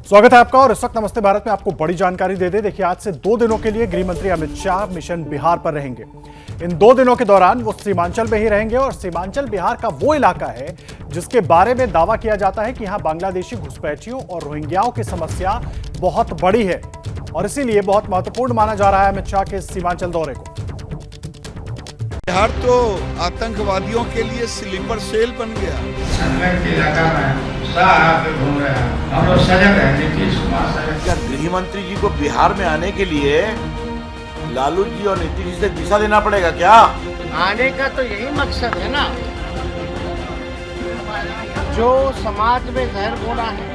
स्वागत है आपका और इस वक्त नमस्ते भारत में आपको बड़ी जानकारी दे दे। देखिए, आज से 2 दिनों के लिए गृह मंत्री अमित शाह मिशन बिहार पर रहेंगे। इन 2 दिनों के दौरान वो सीमांचल में ही रहेंगे और सीमांचल बिहार का वो इलाका है जिसके बारे में दावा किया जाता है कि यहां बांग्लादेशी घुसपैठियों और रोहिंग्याओं की समस्या बहुत बड़ी है और इसीलिए बहुत महत्वपूर्ण माना जा रहा है अमित शाह के सीमांचल दौरे को। बिहार तो आतंकवादियों के लिए स्लीपर सेल बन गया। हम लोग सजग हैं। नीतीश कुमार सजग। क्या गृह मंत्री जी को बिहार में आने के लिए लालू जी और नीतीश जी से वीजा देना पड़ेगा क्या? आने का तो यही मकसद है ना, जो समाज में जहर बोला है।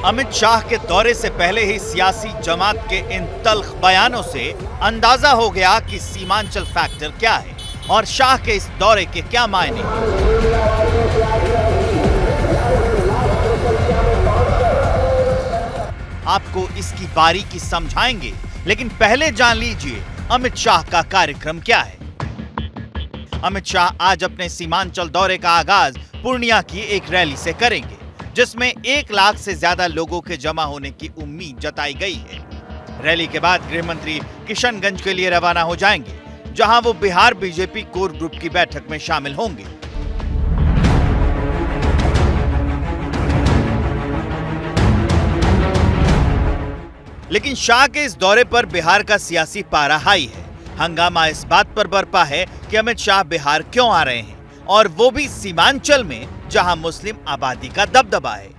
अमित शाह के दौरे से पहले ही सियासी जमात के इन तल्ख बयानों से अंदाजा हो गया कि सीमांचल फैक्टर क्या है और शाह के इस दौरे के क्या मायने। आपको इसकी बारीकी समझाएंगे, लेकिन पहले जान लीजिए अमित शाह का कार्यक्रम क्या है। अमित शाह आज अपने सीमांचल दौरे का आगाज पूर्णिया की एक रैली से करेंगे, जिसमें 1 लाख से ज्यादा लोगों के जमा होने की उम्मीद जताई गई है। रैली के बाद गृह मंत्री किशनगंज के लिए रवाना हो जाएंगे, जहां वो बिहार बीजेपी कोर ग्रुप की बैठक में शामिल होंगे। लेकिन शाह के इस दौरे पर बिहार का सियासी पारा हाई है। हंगामा इस बात पर बरपा है कि अमित शाह बिहार क्यों आ रहे हैं और वो भी सीमांचल में, जहां मुस्लिम आबादी का दबदबा है।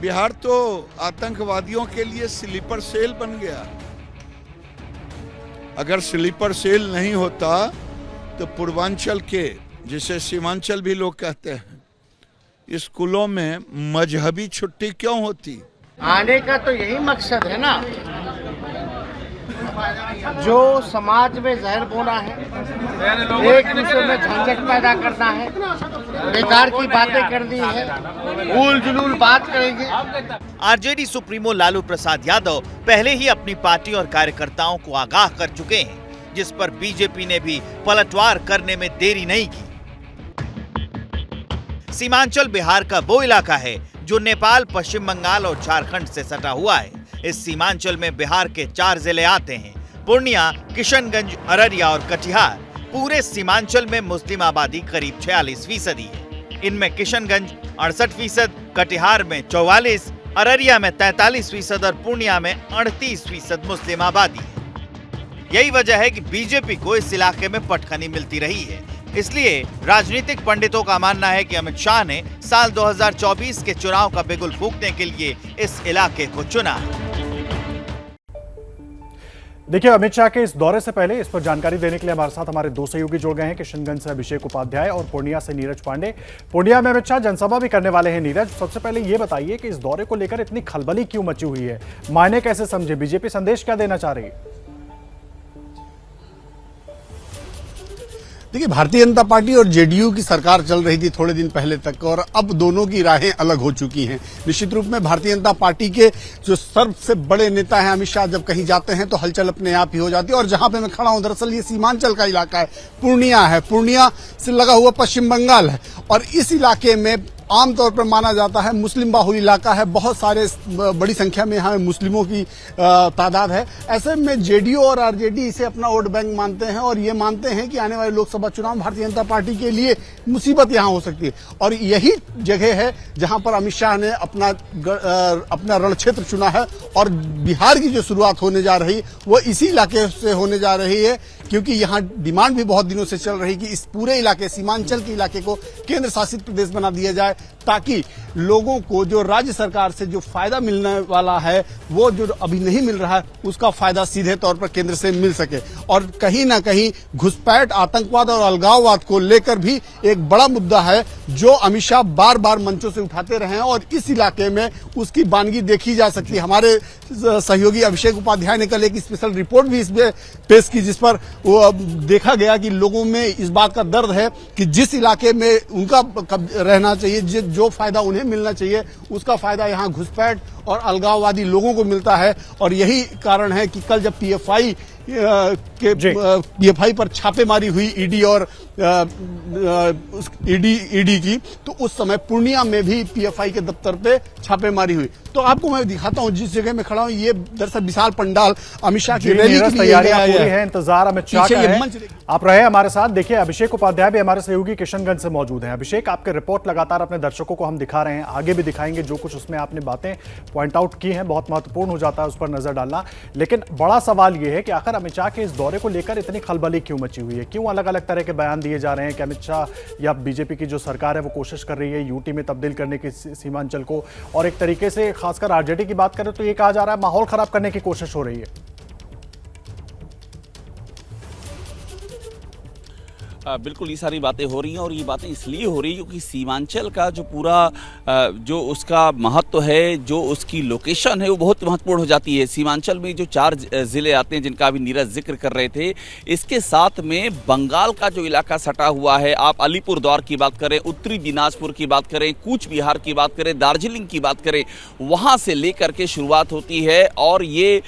बिहार तो आतंकवादियों के लिए स्लीपर सेल बन गया। अगर स्लीपर सेल नहीं होता तो पूर्वांचल के, जिसे सीमांचल भी लोग कहते हैं, स्कूलों में मजहबी छुट्टी क्यों होती? आने का तो यही मकसद है ना, जो समाज में जहर बोना है, एक दूसरे में झंझट पैदा करना है, बेकार की बातें करनी है, उल जुलूल बात करेंगे। आरजेडी सुप्रीमो लालू प्रसाद यादव पहले ही अपनी पार्टी और कार्यकर्ताओं को आगाह कर चुके हैं, जिस पर बीजेपी ने भी पलटवार करने में देरी नहीं की। सीमांचल बिहार का वो इलाका है जो नेपाल, पश्चिम बंगाल और झारखंड से सटा हुआ है। इस सीमांचल में बिहार के 4 जिले आते हैं: पूर्णिया, किशनगंज, अररिया और कटिहार। पूरे सीमांचल में मुस्लिम आबादी करीब 46% है। इनमें किशनगंज 68%, कटिहार में 44%, अररिया में 43% और पूर्णिया में 38% मुस्लिम आबादी है। यही वजह है कि बीजेपी को इस इलाके में पटखनी मिलती रही है। इसलिए राजनीतिक पंडितों का मानना है कि अमित शाह ने साल 2024 के चुनाव का बिगुल फूंकने के लिए इस इलाके को चुना है। देखिए, अमित शाह के इस दौरे से पहले इस पर जानकारी देने के लिए हमारे साथ हमारे 2 सहयोगी जुड़ गए हैं। किशनगंज से अभिषेक उपाध्याय और पूर्णिया से नीरज पांडे। पूर्णिया में अमित शाह जनसभा भी करने वाले हैं। नीरज, सबसे पहले ये बताइए कि इस दौरे को लेकर इतनी खलबली क्यों मची हुई है? मायने कैसे समझे? बीजेपी संदेश क्या देना चाह रही है? देखिए, भारतीय जनता पार्टी और जेडीयू की सरकार चल रही थी थोड़े दिन पहले तक और अब दोनों की राहें अलग हो चुकी हैं। निश्चित रूप में भारतीय जनता पार्टी के जो सबसे बड़े नेता हैं अमित शाह, जब कहीं जाते हैं तो हलचल अपने आप ही हो जाती है। और जहां पे मैं खड़ा हूं, दरअसल ये सीमांचल का इलाका है, पूर्णिया है। पूर्णिया से लगा हुआ पश्चिम बंगाल है और इस इलाके में आमतौर पर माना जाता है मुस्लिम बाहुल इलाका है। बहुत सारे बड़ी संख्या में यहाँ मुस्लिमों की तादाद है। ऐसे में जेडीयू और आरजेडी इसे अपना वोट बैंक मानते हैं और ये मानते हैं कि आने वाले लोकसभा चुनाव भारतीय जनता पार्टी के लिए मुसीबत यहाँ हो सकती है। और यही जगह है जहां पर अमित शाह ने अपना रण क्षेत्र चुना है और बिहार की जो शुरुआत होने जा रही वो इसी इलाके से होने जा रही है, क्योंकि यहाँ डिमांड भी बहुत दिनों से चल रही कि इस पूरे इलाके, सीमांचल के इलाके को केंद्र शासित प्रदेश बना दिया जाए, ताकि लोगों को जो राज्य सरकार से जो फायदा मिलने वाला है, वो जो अभी नहीं मिल रहा है, उसका फायदा सीधे तौर पर केंद्र से मिल सके। और कहीं ना कहीं घुसपैठ, आतंकवाद और अलगाववाद को लेकर भी एक बड़ा मुद्दा है जो अमित शाह बार बार मंचों से उठाते रहे हैं और इस इलाके में उसकी बानगी देखी जा सकती है। हमारे सहयोगी अभिषेक उपाध्याय ने कल एक स्पेशल रिपोर्ट भी इसमें पेश की, जिस पर वो देखा गया कि लोगों में इस बात का दर्द है कि जिस इलाके में उनका रहना चाहिए, जो फायदा उन्हें मिलना चाहिए, उसका फायदा यहाँ घुसपैठ और अलगाववादी लोगों को मिलता है। और यही कारण है कि कल जब पीएफआई के जी। पीएफआई पर छापेमारी हुई ईडी और ईडी की, तो उस समय पूर्णिया में भी पीएफआई के दफ्तर पे छापेमारी हुई। तो आपको मैं दिखाता हूं जिस जगह में खड़ा हूं, ये दरअसल विशाल पंडाल अमित शाह की रैली के लिए तैयारियां लगाया पूरी गया है, इंतजार अमित शाह पीछे का ये है। मंच देखिए। आप रहे हमारे साथ। देखिए अभिषेक उपाध्याय भी हमारे सहयोगी किशनगंज से मौजूद हैं। अभिषेक, आपके रिपोर्ट लगातार अपने दर्शकों को हम दिखा रहे हैं, आगे भी दिखाएंगे। जो कुछ उसमें आपने बातें पॉइंट आउट की हैं बहुत महत्वपूर्ण हो जाता है उस पर नजर डालना। लेकिन बड़ा सवाल यह है कि आखिर अमित शाह के इस दौरे को लेकर इतनी खलबली क्यों मची हुई है? क्यों अलग अलग तरह के बयान दिए जा रहे हैं कि अमित शाह या बीजेपी की जो सरकार है वो कोशिश कर रही है यूटी में तब्दील करने की सीमांचल को, और एक तरीके से खासकर आरजेडी की बात करें तो ये कहा जा रहा है माहौल खराब करने की कोशिश हो रही है। बिल्कुल ये सारी बातें हो रही हैं, और ये बातें इसलिए हो रही हैं क्योंकि सीमांचल का जो पूरा जो उसका महत्व है, जो उसकी लोकेशन है, वो बहुत महत्वपूर्ण हो जाती है। सीमांचल में जो 4 ज़िले आते हैं जिनका अभी नीरज जिक्र कर रहे थे, इसके साथ में बंगाल का जो इलाका सटा हुआ है, आप अलीपुरद्वार की बात करें, उत्तरी दिनाजपुर की बात करें, कूच बिहार की बात करें, दार्जिलिंग की बात करें, वहाँ से लेकर के शुरुआत होती है। और ये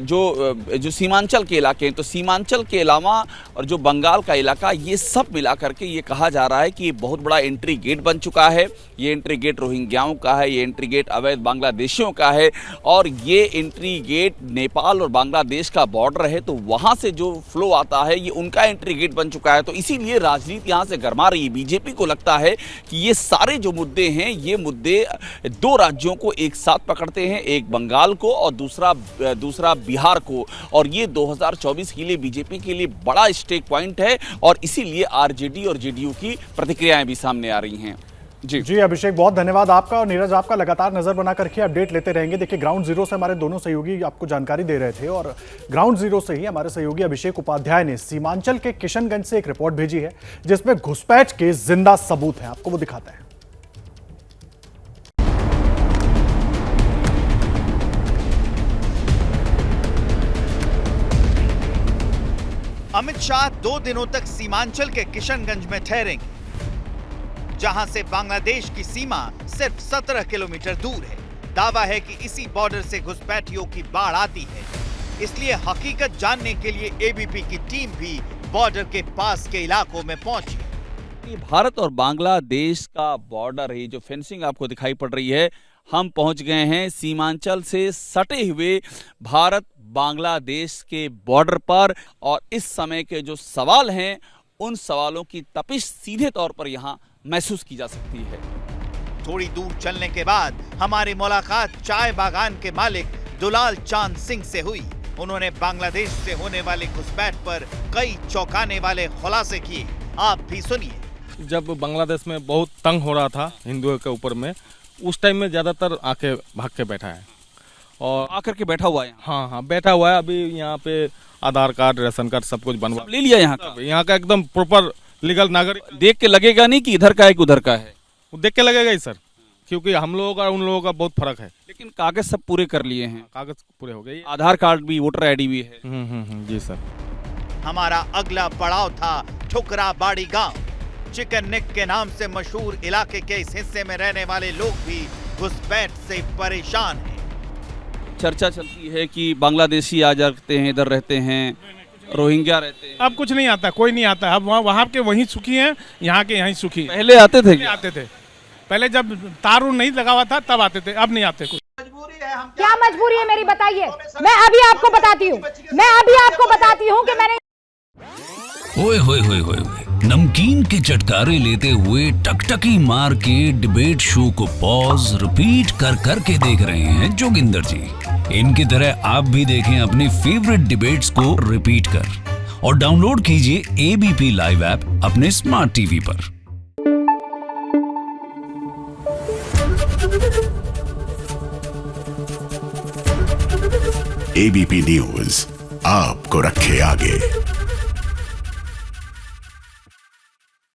जो सीमांचल के इलाके हैं, तो सीमांचल के अलावा और जो बंगाल का इलाका, ये सब मिला करके ये कहा जा रहा है कि ये बहुत बड़ा एंट्री गेट बन चुका है। ये एंट्री गेट रोहिंग्याओं का है, ये एंट्री गेट अवैध बांग्लादेशियों का है, और ये एंट्री गेट नेपाल और बांग्लादेश का बॉर्डर है, तो वहाँ से जो फ्लो आता है ये उनका एंट्री गेट बन चुका है। तो इसीलिए राजनीति यहाँ से गरमा रही है। बीजेपी को लगता है कि ये सारे जो मुद्दे हैं, ये मुद्दे 2 राज्यों को एक साथ पकड़ते हैं, एक बंगाल को और दूसरा बिहार को, और ये 2024 के लिए बीजेपी के लिए बड़ा स्टेक पॉइंट है, और इसीलिए आरजेडी और जेडीयू की प्रतिक्रियाएं भी सामने आ रही हैं। जी अभिषेक, बहुत धन्यवाद आपका। और नीरज, आपका लगातार नजर बनाकर के अपडेट लेते रहेंगे। देखिए ग्राउंड जीरो से हमारे दोनों सहयोगी आपको जानकारी दे रहे थे, और ग्राउंड जीरो से ही हमारे सहयोगी अभिषेक उपाध्याय ने सीमांचल के किशनगंज से एक रिपोर्ट भेजी है जिसमें घुसपैठ के जिंदा सबूत हैं। आपको वो दिखाते हैं। अमित शाह 2 दिनों तक सीमांचल के किशनगंज में ठहरेंगे, जहां से बांग्लादेश की सीमा सिर्फ 17 किलोमीटर दूर है। दावा है कि इसी बॉर्डर से घुसपैठियों की बाढ़ आती है, इसलिए हकीकत जानने के लिए एबीपी की टीम भी बॉर्डर के पास के इलाकों में पहुंची। भारत और बांग्लादेश का बॉर्डर है, जो फेंसिंग आपको दिखाई पड़ रही है, हम पहुंच गए हैं सीमांचल से सटे हुए भारत बांग्लादेश के बॉर्डर पर। और इस समय के जो सवाल हैं, उन सवालों की तपिश सीधे तौर पर यहां महसूस की जा सकती है। थोड़ी दूर चलने के बाद हमारी मुलाकात चाय बागान के मालिक दुलाल चांद सिंह से हुई। उन्होंने बांग्लादेश से होने वाली घुसपैठ पर कई चौंकाने वाले खुलासे किए। आप भी सुनिए। जब बांग्लादेश में बहुत तंग हो रहा था हिंदुओं के ऊपर में, उस टाइम में ज्यादातर आके भाग के बैठा है, और आकर के बैठा हुआ है। हाँ बैठा हुआ है। अभी यहाँ पे आधार कार्ड, राशन कार्ड सब कुछ बनवा ले लिया यहाँ का एकदम प्रॉपर लीगल नागरिक। देख के लगेगा नहीं कि इधर का है कि उधर का है, वो देख के लगेगा ही सर, क्योंकि हम लोगों का उन लोगों का बहुत फर्क है। लेकिन कागज सब पूरे कर लिए हैं, कागज पूरे हो गए, आधार कार्ड भी, वोटर आईडी भी है। जी सर। हमारा अगला पड़ाव था ठुकरा बाड़ी गांव। चिकन नेक के नाम से मशहूर इलाके के इस हिस्से में रहने वाले लोग भी घुसपैठ से परेशान हैं। चर्चा चलती है कि बांग्लादेशी आ जाते हैं, इधर रहते हैं, रोहिंग्या रहते हैं। अब कुछ नहीं आता, कोई नहीं आता। अब वहाँ के वहीं सुखी हैं, यहाँ के यहीं सुखी। पहले आते थे क्या? आते थे पहले, जब तार नहीं लगा हुआ था तब आते थे, अब नहीं आते। कुछ क्या मजबूरी है मेरी, बताइए। मैं अभी आपको बताती हूँ कि मैंने ओए होए होए होए नमकीन के चटकारे लेते हुए टकटकी मार के डिबेट शो को पॉज रिपीट कर करके देख रहे हैं जोगिंदर जी। इनकी तरह आप भी देखें अपने फेवरेट डिबेट्स को रिपीट कर, और डाउनलोड कीजिए एबीपी लाइव ऐप अपने स्मार्ट टीवी पर। एबीपी न्यूज आपको रखे आगे।